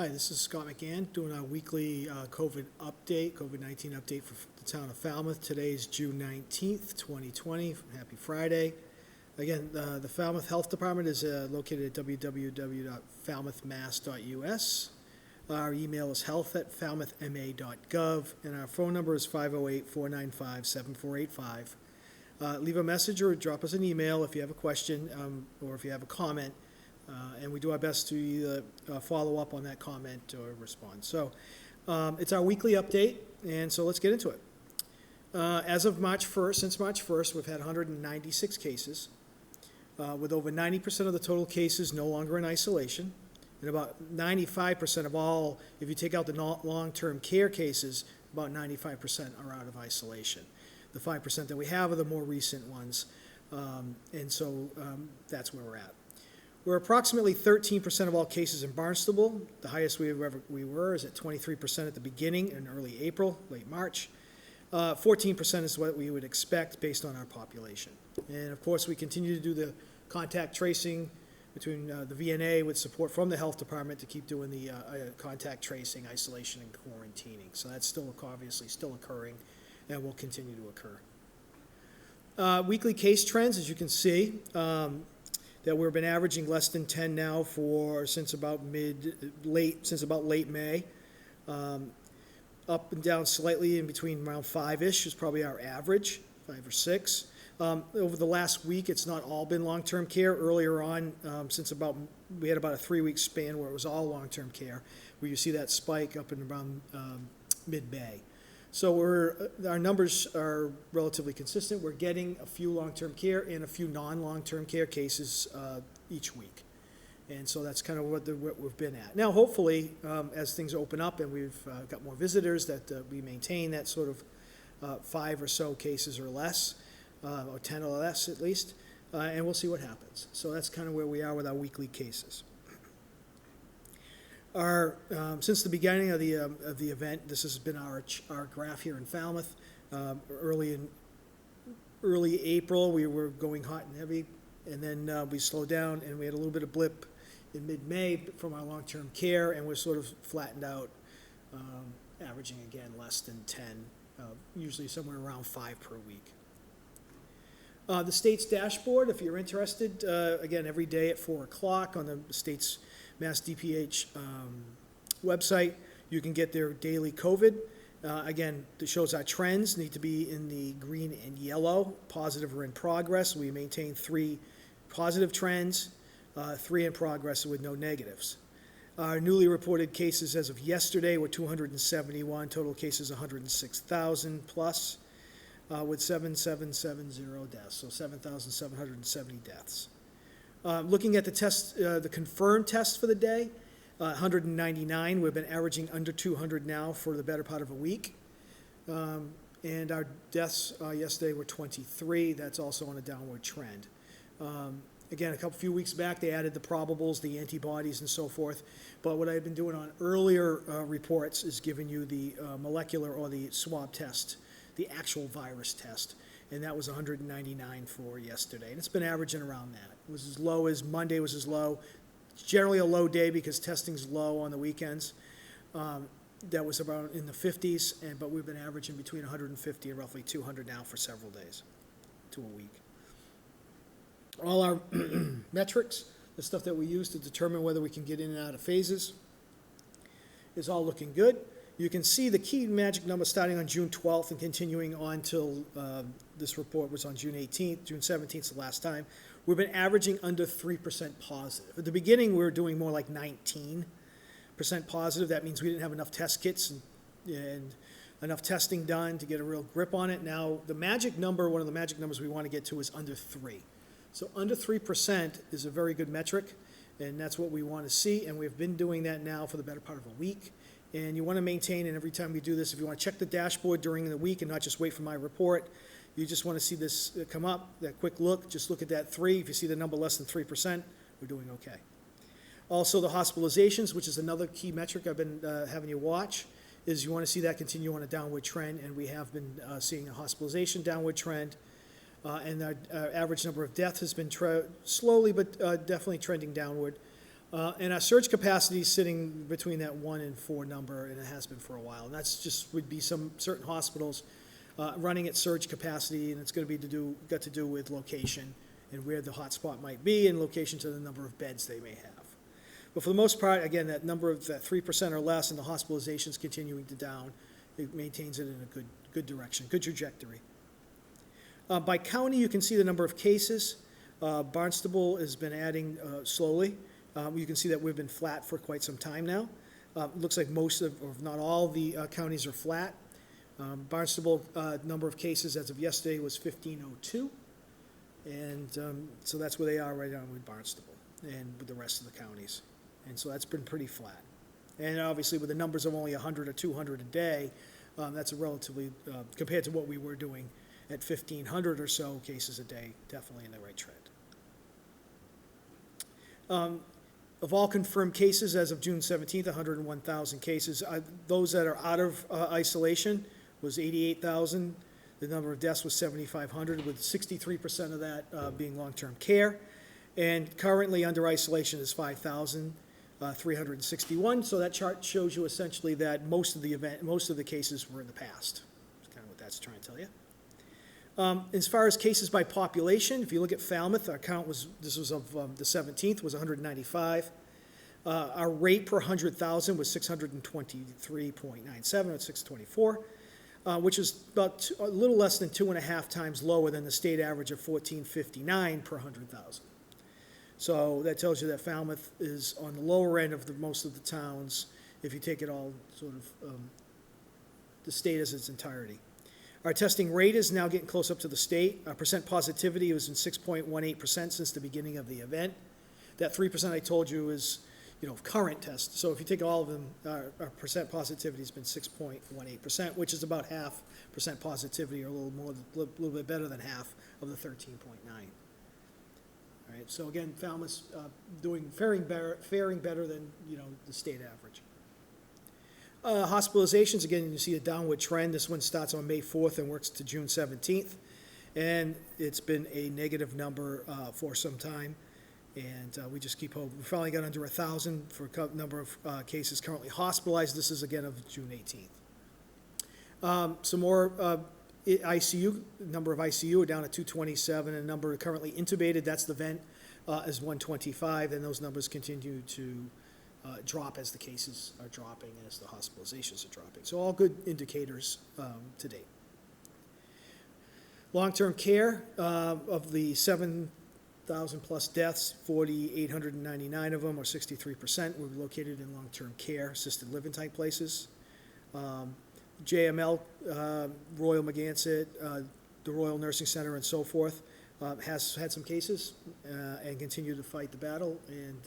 Hi, this is Scott McGann doing our weekly COVID-19 update for the town of Falmouth. Today is June 19th, 2020. Happy Friday. Again, the Falmouth Health Department is located at www.falmouthmass.us. Our email is health@falmouthma.gov, and our phone number is 508-495-7485. Leave a message or drop us an email if you have a question or if you have a comment. And we do our best to either follow up on that comment or respond. So it's our weekly update, and so let's get into it. As of March 1st, since March 1st, we've had 196 cases, with over 90% of the total cases no longer in isolation, and about 95% of all, if you take out the long-term care cases, about 95% are out of isolation. The 5% that we have are the more recent ones, and so that's where we're at. We're approximately 13% of all cases in Barnstable. The highest we were is at 23% at the beginning in early April, late March. 14% is what we would expect based on our population. And of course, we continue to do the contact tracing between the VNA with support from the health department to keep doing the contact tracing, isolation, and quarantining. So that's still obviously still occurring and will continue to occur. Weekly case trends, as you can see, that we've been averaging less than 10 now since about late May. Up and down slightly in between around 5-ish is probably our average, 5 or 6. Over the last week, it's not all been long-term care. Earlier on, we had about a 3-week span where it was all long-term care, where you see that spike up and around mid-May. So our numbers are relatively consistent. We're getting a few long-term care and a few non-long-term care cases each week. And so that's kind of what we've been at. Now, hopefully, as things open up and we've got more visitors, that we maintain that sort of 5 or so cases or less, or 10 or less at least, and we'll see what happens. So that's kind of where we are with our weekly cases. Since the beginning of the event, this has been our graph here in Falmouth. Early April, we were going hot and heavy, and then we slowed down, and we had a little bit of blip in mid-May from our long-term care, and we're sort of flattened out, averaging again less than 10, usually somewhere around 5 per week. The state's dashboard, if you're interested, again, every day at 4 o'clock on the state's Mass DPH website, you can get their daily COVID. Again, it shows our trends need to be in the green and yellow, positive or in progress. We maintain 3 positive trends, 3 in progress with no negatives. Our newly reported cases as of yesterday were 271, total cases 106,000 plus, with 7,770 deaths, so 7,770 deaths. Looking at the test, the confirmed tests for the day, 199. We've been averaging under 200 now for the better part of a week. And our deaths yesterday were 23. That's also on a downward trend. Again, a few weeks back, they added the probables, the antibodies, and so forth. But what I've been doing on earlier reports is giving you the molecular or the swab test, the actual virus test. And that was 199 for yesterday. And it's been averaging around that. It was as low as Monday was as low. It's generally a low day because testing's low on the weekends. That was about in the 50s, but we've been averaging between 150 and roughly 200 now for several days to a week. All our metrics, the stuff that we use to determine whether we can get in and out of phases, is all looking good. You can see the key magic number starting on June 12th and continuing on till this report was on June 18th. June 17th is the last time. We've been averaging under 3% positive. At the beginning, we were doing more like 19% positive. That means we didn't have enough test kits and enough testing done to get a real grip on it. Now, the magic number, one of the magic numbers we want to get to is under 3. So under 3% is a very good metric, and that's what we want to see, and we've been doing that now for the better part of a week. And you want to maintain, and every time we do this, if you want to check the dashboard during the week and not just wait for my report, you just want to see this come up, that quick look, just look at that 3. If you see the number less than 3%, we're doing okay. Also, the hospitalizations, which is another key metric I've been having you watch, is you want to see that continue on a downward trend, and we have been seeing a hospitalization downward trend, and our average number of deaths has been slowly but definitely trending downward. And our surge capacity is sitting between that 1 and 4 number, and it has been for a while. And that's just would be some certain hospitals running at surge capacity, and it's going to be got to do with location and where the hotspot might be, and location to the number of beds they may have. But for the most part, again, that number of that 3% or less, and the hospitalizations continuing to down, it maintains it in a good direction, good trajectory. By county, you can see the number of cases. Barnstable has been adding slowly. You can see that we've been flat for quite some time now. It looks like most of, or not all, the counties are flat. Barnstable number of cases as of yesterday was 1,502, and so that's where they are right now with Barnstable and with the rest of the counties. And so that's been pretty flat. And obviously with the numbers of only 100 or 200 a day, that's a relatively, compared to what we were doing at 1,500 or so cases a day, definitely in the right trend. Of all confirmed cases as of June 17th, 101,000 cases. Those that are out of isolation was 88,000. The number of deaths was 7,500, with 63% of that being long-term care. And currently under isolation is 5,361. So that chart shows you essentially that most of the cases were in the past. That's kind of what that's trying to tell you. As far as cases by population, if you look at Falmouth, our count was, this was of the 17th, was 195. Our rate per 100,000 was 623.97 at 624, which is about a little less than 2.5 times lower than the state average of 1459 per 100,000. So that tells you that Falmouth is on the lower end of most of the towns, if you take it all sort of the state as its entirety. Our testing rate is now getting close up to the state. Our percent positivity was in 6.18% since the beginning of the event. That 3% I told you is, current tests. So if you take all of them, our percent positivity has been 6.18%, which is about half percent positivity, or a little bit better than half of the 13.9. All right. So again, Falmouth's faring better than the state average. Hospitalizations, again, you see a downward trend. This one starts on May 4th and works to June 17th. And it's been a negative number for some time. And we just keep hoping. We finally got under 1,000 for a number of cases currently hospitalized. This is, again, of June 18th. Some more ICU, number of ICU are down at 227, and number currently intubated, that's the vent, is 125, and those numbers continue to drop as the cases are dropping and as the hospitalizations are dropping. So all good indicators to date. Long-term care, of the 7,000 plus deaths, 4,899 of them, or 63%, were located in long-term care, assisted living type places. JML, Royal McGann, the Royal Nursing Center, and so forth, has had some cases and continue to fight the battle. And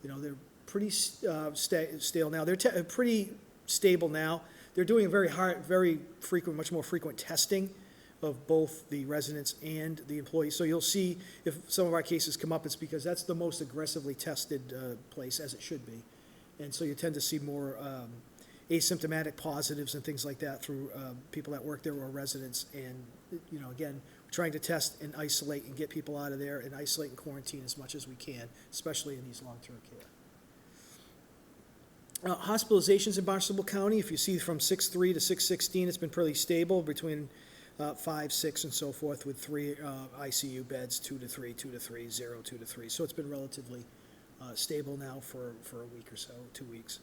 they're pretty stale now. They're pretty stable now. They're doing a very frequent, much more frequent testing of both the residents and the employees. So you'll see if some of our cases come up, it's because that's the most aggressively tested place, as it should be. And so you tend to see more asymptomatic positives and things like that through people that work there or residents. And, again, we're trying to test and isolate and get people out of there and isolate and quarantine as much as we can, especially in these long-term care. Hospitalizations in Barnstable County, if you see from 6/3 to 6/16, it's been pretty stable between 5, 6, and so forth, with 3 ICU beds, 2 to 3, 2 to 3, 0, 2 to 3. So it's been relatively stable now for a week or so, 2 weeks.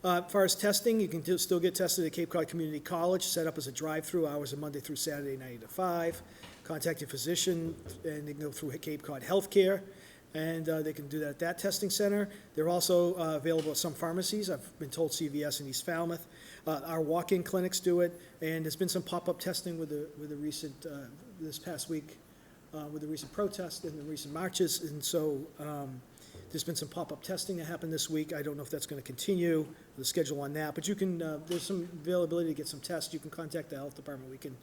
As far as testing, you can still get tested at Cape Cod Community College, set up as a drive-through, hours of Monday through Saturday, 9 to 5. Contact your physician, and they can go through Cape Cod Healthcare, and they can do that at that testing center. They're also available at some pharmacies. I've been told CVS in East Falmouth. Our walk-in clinics do it, and there's been some pop-up testing with the recent, this past week, with the recent protests and the recent marches, and so there's been some pop-up testing that happened this week. I don't know if that's going to continue, the schedule on that, but you can, there's some availability to get some tests. You can contact the health department. We can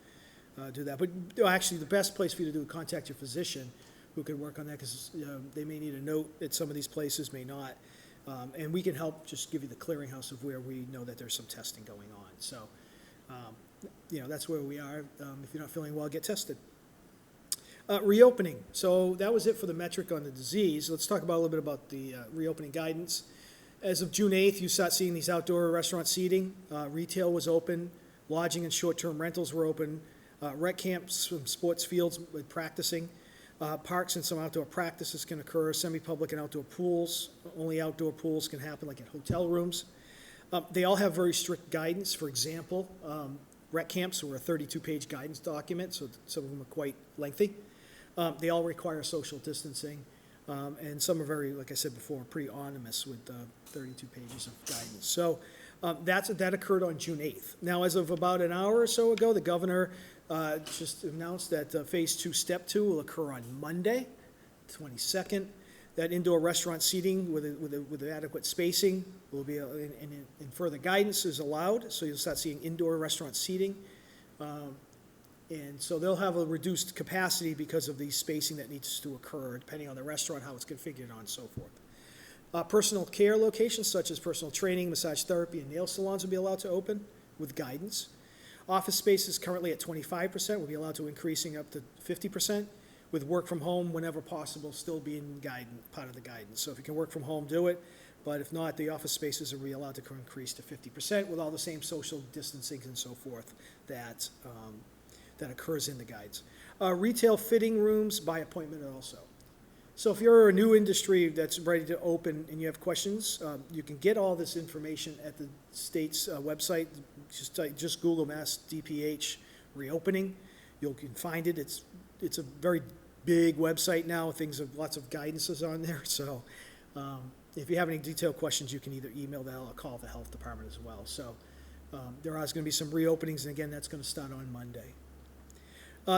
do that. But actually, the best place for you to do is contact your physician, who can work on that, because they may need a note at some of these places, may not. And we can help just give you the clearinghouse of where we know that there's some testing going on. So, that's where we are. If you're not feeling well, get tested. Reopening. So that was it for the metric on the disease. Let's talk about a little bit about the reopening guidance. As of June 8th, you start seeing these outdoor restaurant seating. Retail was open. Lodging and short-term rentals were open. Rec camps, some sports fields with practicing. Parks and some outdoor practices can occur. Semi-public and outdoor pools. Only outdoor pools can happen like at hotel rooms. They all have very strict guidance. For example, rec camps were a 32-page guidance document, so some of them are quite lengthy. They all require social distancing, and some are very, like I said before, pretty ominous with 32 pages of guidance. So that occurred on June 8th. Now, as of about an hour or so ago, the governor just announced that Phase 2, Step 2 will occur on Monday, 22nd. That indoor restaurant seating with adequate spacing will be, in further guidance is allowed, so you'll start seeing indoor restaurant seating. And so they'll have a reduced capacity because of the spacing that needs to occur, depending on the restaurant, how it's configured, on and so forth. Personal care locations such as personal training, massage therapy, and nail salons will be allowed to open with guidance. Office spaces currently at 25% will be allowed to increasing up to 50%, with work from home whenever possible still being part of the guidance. So if you can work from home, do it. But if not, the office spaces are allowed to increase to 50% with all the same social distancing and so forth that occurs in the guides. Retail fitting rooms by appointment also. So if you're a new industry that's ready to open and you have questions, you can get all this information at the state's website. Just Google Mass DPH reopening. You can find it. It's a very big website now. Lots of guidances on there. So if you have any detailed questions, you can either email that or call the health department as well. So there is going to be some reopenings, and again, that's going to start on Monday.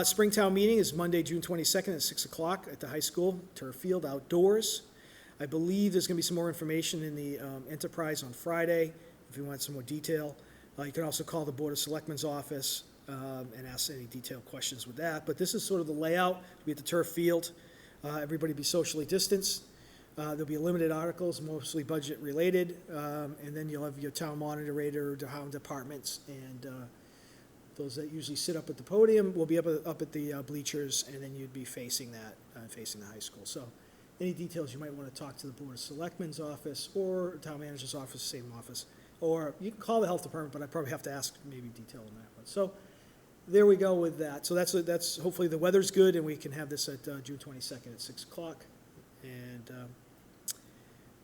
Springtown meeting is Monday, June 22nd at 6 o'clock at the high school, turf field, outdoors. I believe there's going to be some more information in the Enterprise on Friday if you want some more detail. You can also call the Board of Selectmen's office and ask any detailed questions with that. But this is sort of the layout. We'll be at the turf field. Everybody be socially distanced. There'll be limited articles, mostly budget related. And then you'll have your town moderator, town departments, and those that usually sit up at the podium will be up at the bleachers, and then you'd be facing that, facing the high school. So any details you might want to talk to the Board of Selectmen's office or town manager's office, same office. Or you can call the health department, but I probably have to ask maybe detail on that one. So there we go with that. So that's hopefully the weather's good, and we can have this at June 22nd at 6 o'clock. And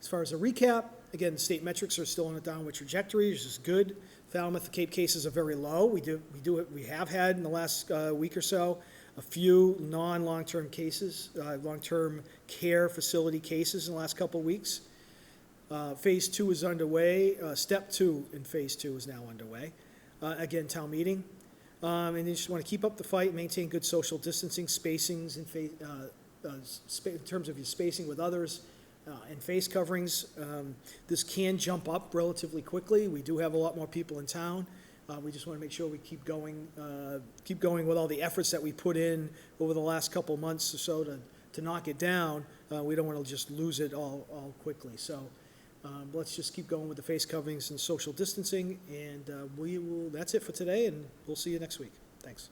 as far as a recap, again, the state metrics are still on a downward trajectory, which is good. Falmouth Cape cases are very low. We have had in the last week or so a few non-long-term cases, long-term care facility cases in the last couple of weeks. Phase 2 is underway. Step 2 in Phase 2 is now underway. Again, town meeting. And you just want to keep up the fight, maintain good social distancing, spacings, in terms of your spacing with others, and face coverings. This can jump up relatively quickly. We do have a lot more people in town. We just want to make sure we keep going with all the efforts that we put in over the last couple of months or so to knock it down. We don't want to just lose it all quickly. So let's just keep going with the face coverings and social distancing, and that's it for today, and we'll see you next week. Thanks.